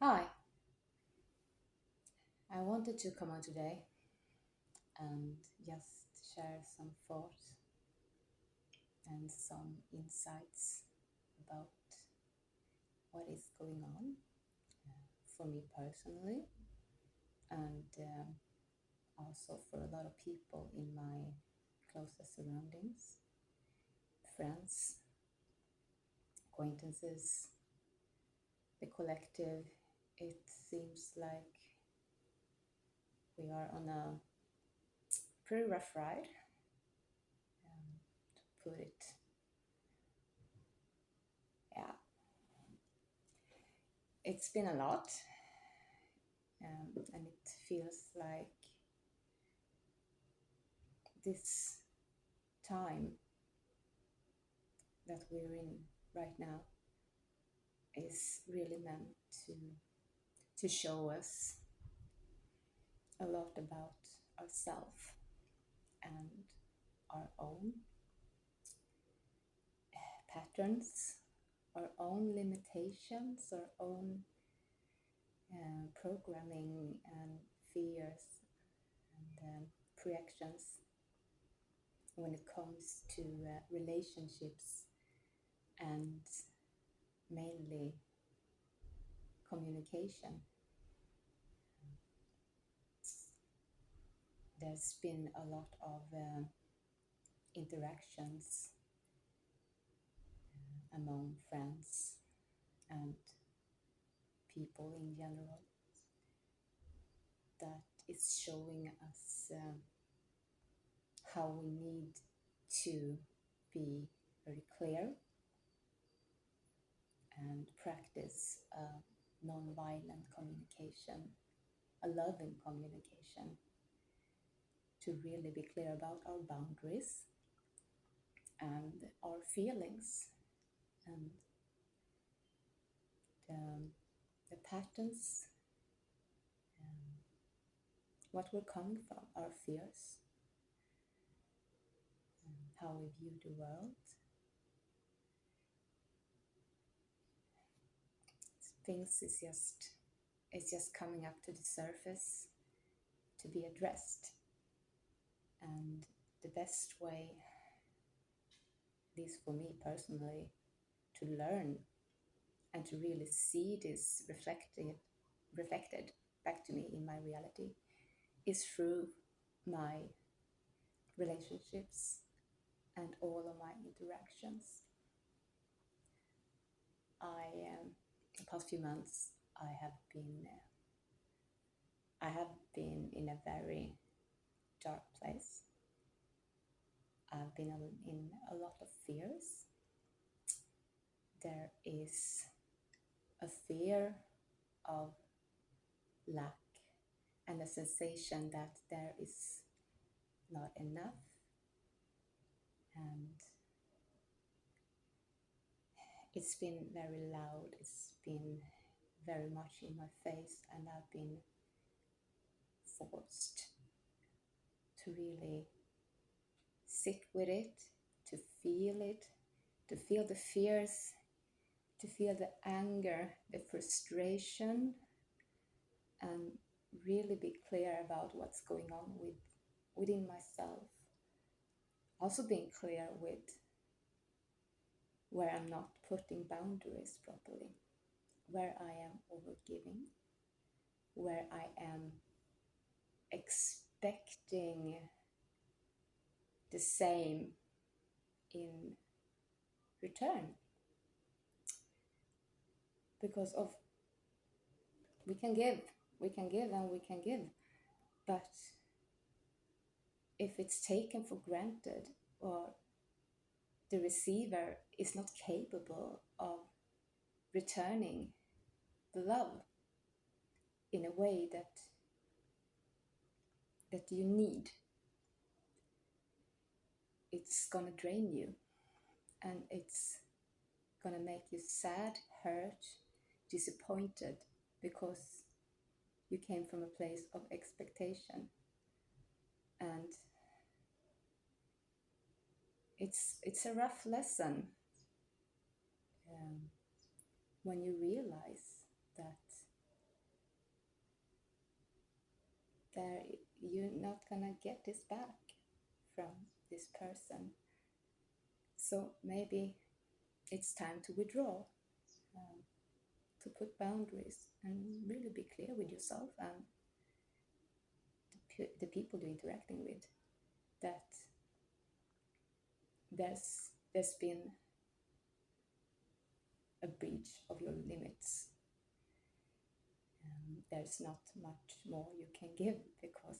Hi, I wanted to come on today and just share some thoughts and some insights about what is going on for me personally and also for a lot of people in my closest surroundings, friends, acquaintances, the collective. It seems like we are on a pretty rough ride, to put it. Yeah, it's been a lot, and it feels like this time that we're in right now is really meant to show us a lot about ourselves and our own patterns, our own limitations, our own programming and fears and reactions when it comes to relationships and mainly communication. There's been a lot of interactions among friends and people in general that is showing us how we need to be very clear and practice non-violent communication, a loving communication, to really be clear about our boundaries and our feelings and the patterns, what we're coming from, our fears, how we view the world. Things is just coming up to the surface to be addressed. And the best way, at least for me personally, to learn and to really see this reflected back to me in my reality is through my relationships and all of my interactions. The past few months, I have been in a very dark place. I've been in a lot of fears. There is a fear of lack and a sensation that there is not enough, and it's been very loud, it's been very much in my face, and I've been forced to really sit with it, to feel the fears, to feel the anger, the frustration, and really be clear about what's going on within myself. Also being clear with where I'm not putting boundaries properly, where I am overgiving, where I am expecting the same in return. Because of we can give, and we can give, but if it's taken for granted or the receiver is not capable of returning the love in a way that you need, it's gonna drain you, and it's gonna make you sad, hurt, disappointed, because you came from a place of expectation. And it's a rough lesson when you realize that there you're not gonna get this back from this person. So maybe it's time to withdraw, to put boundaries and really be clear with yourself and the people you're interacting with, that there's been a breach of your limits. There's not much more you can give because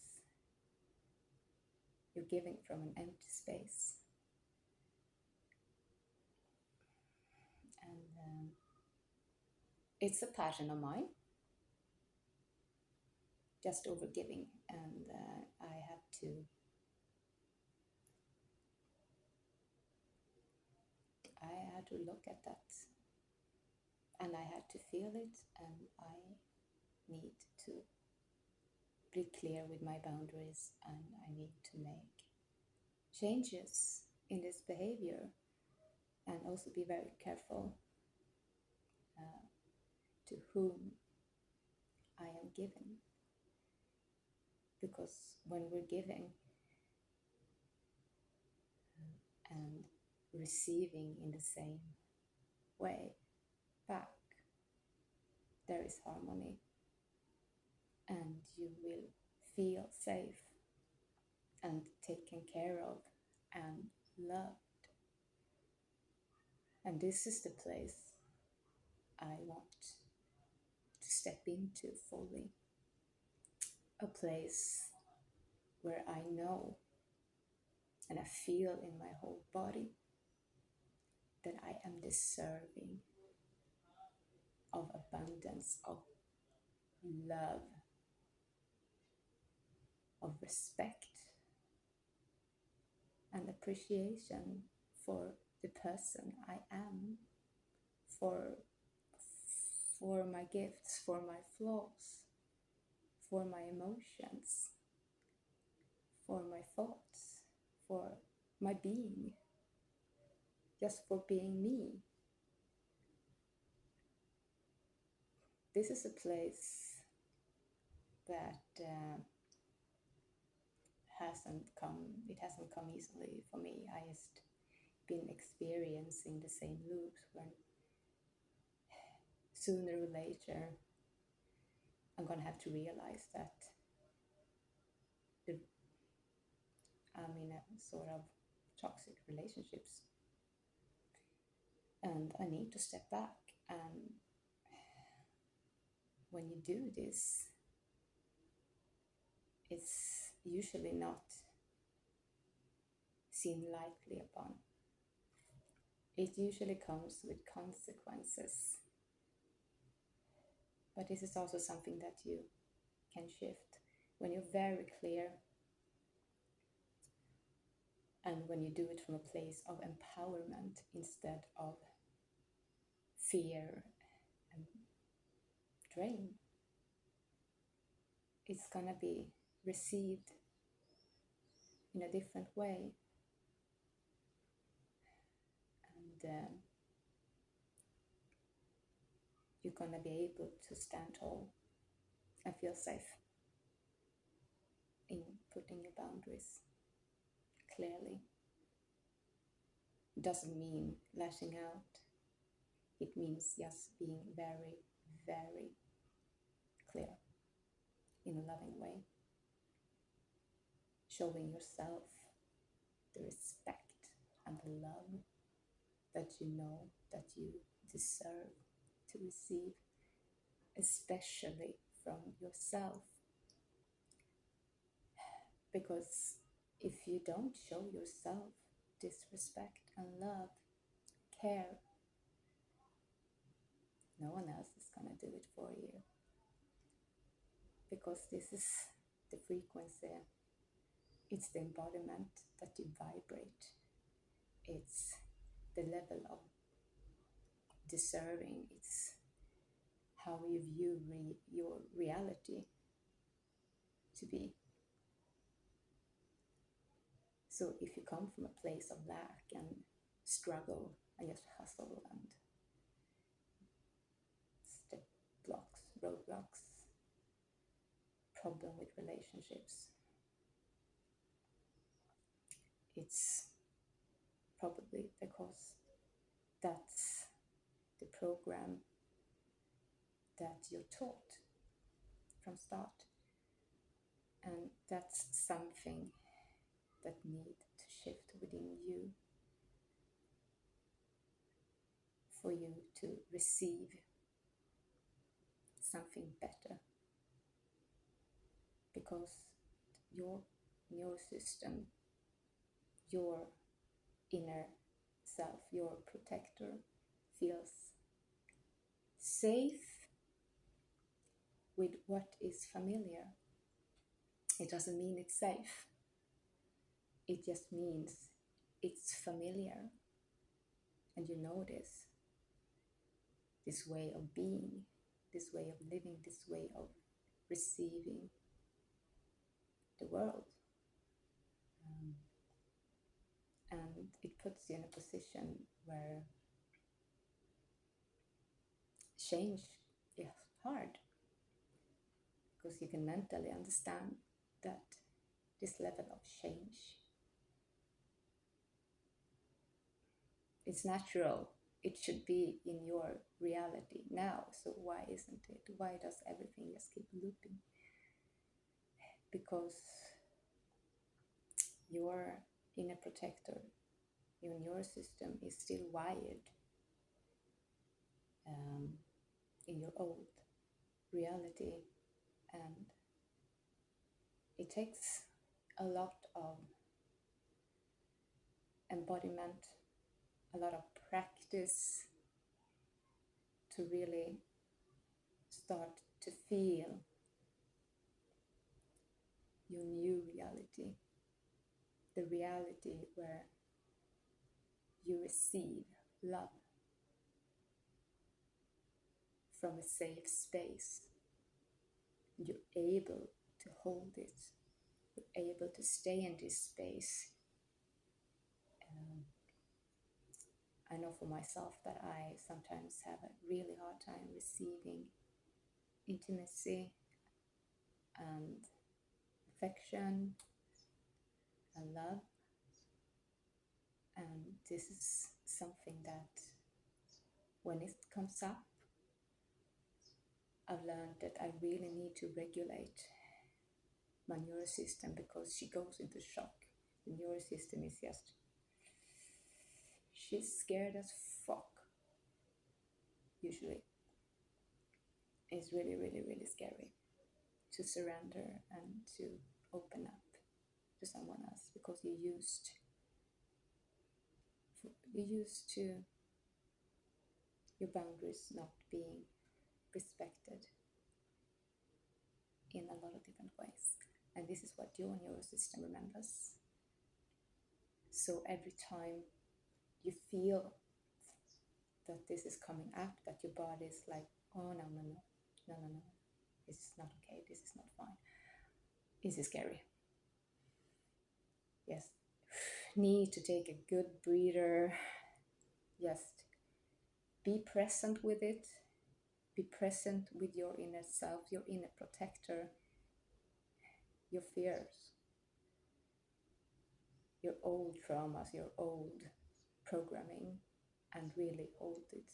you're giving from an empty space. And it's a passion of mine, just over giving, and I had to look at that, and I had to feel it, and I need to be clear with my boundaries, and I need to make changes in this behavior, and also be very careful to whom I am giving, because when we're giving and receiving in the same way back, there is harmony, and you will feel safe and taken care of and loved. And this is the place I want to step into fully, a place where I know and I feel in my whole body that I am deserving of abundance, of love, of respect and appreciation for the person I am, for my gifts, for my flaws, for my emotions, for my thoughts, for my being, just for being me. This is a place that hasn't come easily for me. I just been experiencing the same loops when sooner or later I'm gonna have to realize that I'm in a sort of toxic relationships, and I need to step back. And when you do this, it's usually not seen lightly upon. It usually comes with consequences. But this is also something that you can shift when you're very clear, and when you do it from a place of empowerment instead of fear and drain. It's gonna be received in a different way, and you're gonna be able to stand tall and feel safe in putting your boundaries clearly. It doesn't mean lashing out. It means just being very, very clear in a loving way, showing yourself the respect and the love that you know that you deserve to receive, especially from yourself. Because if you don't show yourself this respect and love, care, no one else is going to do it for you. Because this is the frequency, it's the embodiment that you vibrate, it's the level of deserving, it's how you view your reality to be. So if you come from a place of lack and struggle and just hustle and step blocks, roadblocks, problem with relationships, it's probably because that's the program that you're taught from start. And that's something that needs to shift within you for you to receive something better. Because your nervous system, your inner self, your protector, feels safe with what is familiar. It doesn't mean it's safe. It just means it's familiar. And you know this way of being, this way of living, this way of receiving the world. And it puts you in a position where change is hard, because you can mentally understand that this level of change, it's natural. It should be in your reality now. So why isn't it? Why does everything just keep looping? Because your inner protector, your nervous system is still wired in your old reality, and it takes a lot of embodiment, a lot of practice to really start to feel your new reality, the reality where you receive love from a safe space. You're able to hold it. You're able to stay in this space. I know for myself that I sometimes have a really hard time receiving intimacy and affection and love. And this is something that when it comes up, I've learned that I really need to regulate my nervous system, because she goes into shock. The nervous system is just, she's scared as fuck, usually. It's really, really, really scary to surrender and to open up to someone else, because you're used to your boundaries not being respected in a lot of different ways. And this is what your nervous system remembers. So every time you feel that this is coming up, that your body is like, oh no, this is not okay, this is not fine, this is scary. Yes, need to take a good breather, just be present with it, be present with your inner self, your inner protector, your fears, your old traumas, your old programming, and really hold it.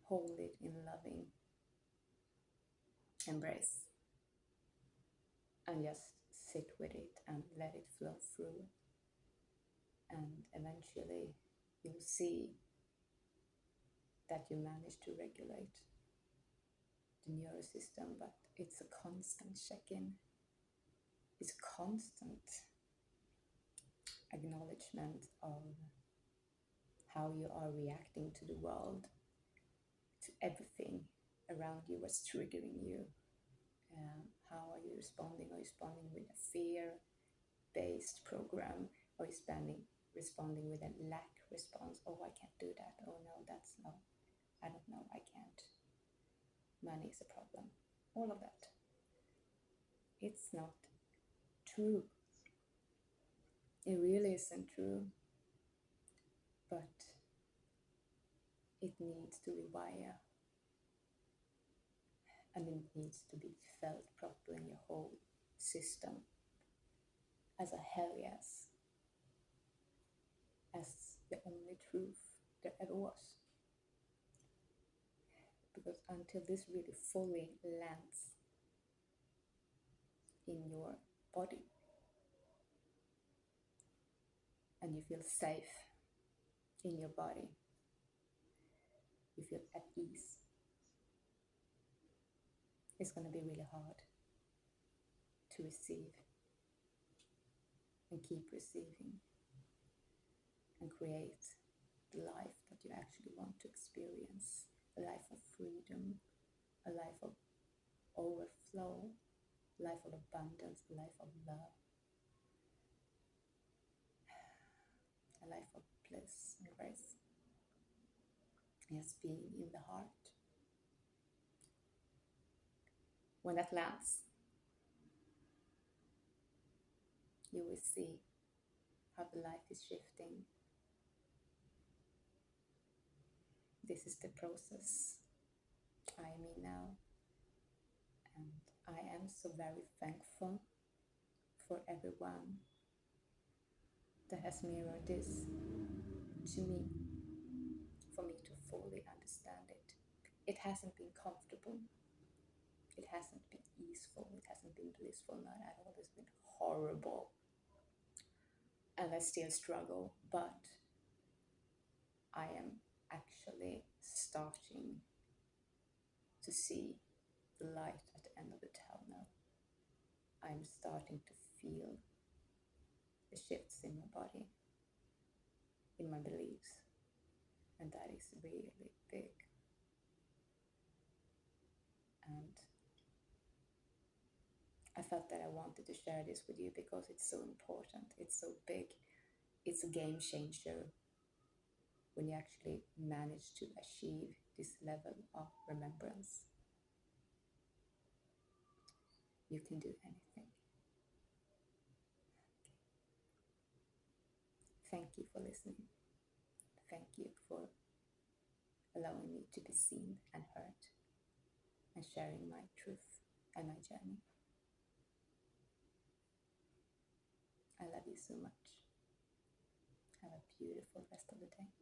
Hold it in loving embrace, and just sit with it and let it flow through. And eventually you'll see that you manage to regulate the nervous system, but it's a constant check-in. It's a constant acknowledgement of how you are reacting to the world, to everything around you, what's triggering you. How are you responding? Are you responding with a fear-based program? Or are you responding with a lack response? Oh, I can't do that. Oh no, I don't know, I can't. Money is a problem. All of that. It's not true. It really isn't true. But it needs to rewire and it needs to be felt properly in your whole system as a hell yes, as the only truth there ever was. Because until this really fully lands in your body and you feel safe in your body, you feel at ease, it's going to be really hard to receive and keep receiving and create the life that you actually want to experience, a life of freedom, a life of overflow, a life of abundance, a life of love, a life of bliss and grace. Yes, being in the heart. When that lands, you will see how the life is shifting. This is the process I am in now, and I am so very thankful for everyone that has mirrored this to me, for me to fully understand it. It hasn't been comfortable, it hasn't been easeful, it hasn't been blissful, not at all. It's been horrible, and I still struggle, but I am actually starting to see the light at the end of the tunnel. I'm starting to feel the shifts in my body, in my beliefs, and that is really big. And I felt that I wanted to share this with you because it's so important, it's so big, it's a game changer when you actually manage to achieve this level of remembrance. You can do anything. Thank you for listening. Thank you for allowing me to be seen and heard and sharing my truth and my journey. I love you so much. Have a beautiful rest of the day.